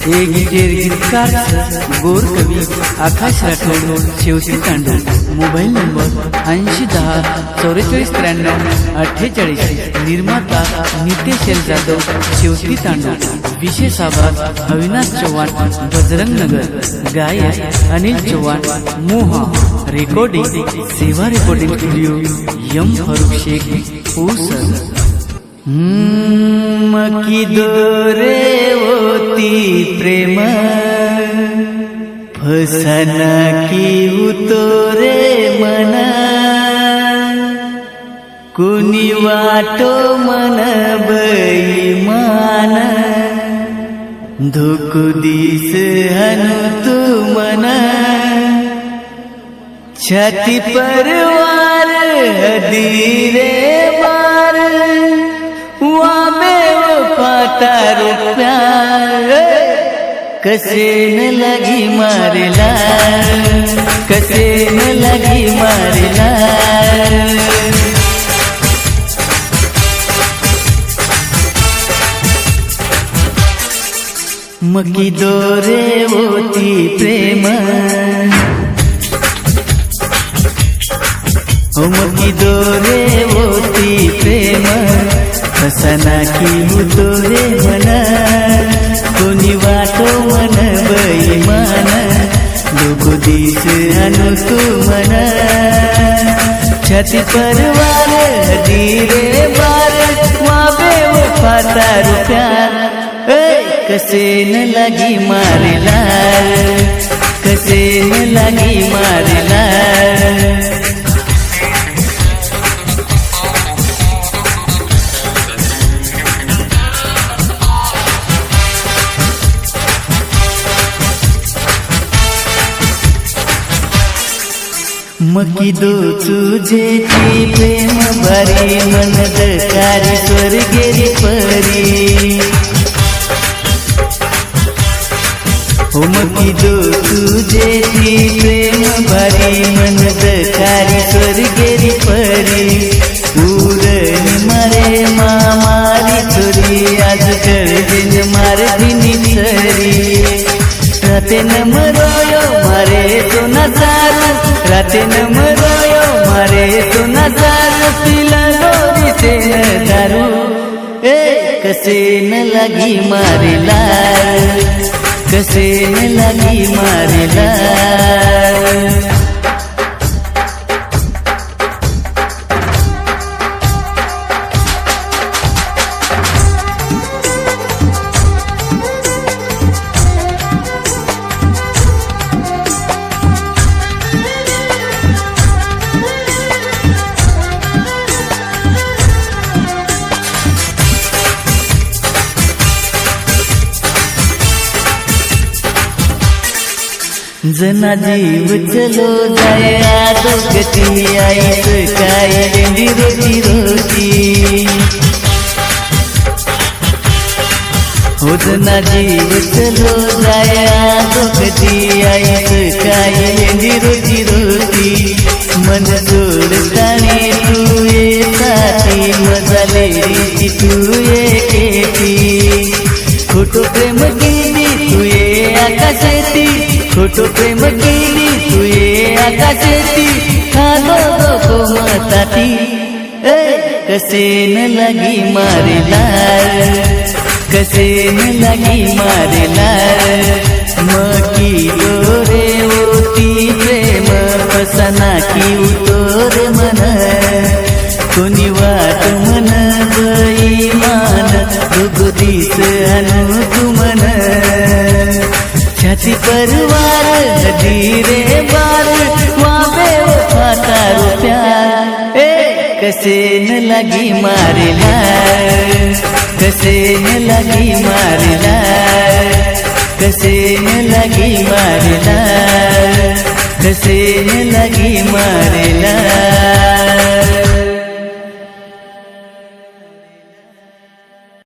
एक गीतकार गोर कवी आकाश राठोड शेवती तांडू मोबाईल नंबर 8010449348 निर्माता नितेश जाधव शेवती तांडू विशेष आभार अविनाश चव्हाण बजरंग नगर गायक अनिल चव्हाण मोहा रेकॉर्डिंग सेवा रेकॉर्डिंग स्टुडिओ यम फारुख शेख पूसर मकी दोरे होती प्रेम फसना की उतोरे मना कुणी वाटो मन बैमान धोकु दिस हनु तू मना छाती परवार हदीरे मार वामे वो पाता प्यार कसे न लगी मारेला कसे न लगी मारेला मकी दोरे होती प्रेम ओ मकी दोरे होती प्रेम फसना की उतोरे मना कोणी वाटो मन बैमान लोको दिस अनु तू मना छाती परवार हदीरे बार वाबे वो पाता प्यार कसे न लगी मारेला कसे न लगी मारेला मकी दो तुझे ती प्रेम भरी मन दकारी स्वर्गेरी परी हो मकी दो तुझे ती प्रेम भरी मन दकारी स्वर्गेरी परी पूरनी मारे मामारी चोरी आज कर दिन मार दिनी सरी राते नमरोयो मारे तो नजारू राते नमरोयो मारे तो नजारू पिला गोरी से दारू कसे न लगी मारेला कसे न लगी मारेला जना जीव चलो जाए आदो गति आई सकाई लेंदी रोटी रोटी हो जना जीव चलो जाए आदो गति आई सकाई लेंदी रोटी रोटी मन जोड़ताने तू ये साथी मजा ले रही तू ये केटी खोटो प्रेम गेली तू ये आकाशेती खोटो प्रेम गेली तू ये आकाशेती खालो को मताती कसे न लगी मारेला कसे न लगी मारेला मकी दोरे होती प्रेम फसना की उतोरे मन कोणी वाट मन बैमान दुगुदीस अनु तू मन छाती परवार हदीरे बार वाबे वो पाता प्यार कसे न लगी मारेला कसे न लगी मारेला कसे न लगी मारेला कसे न लगी मारेला।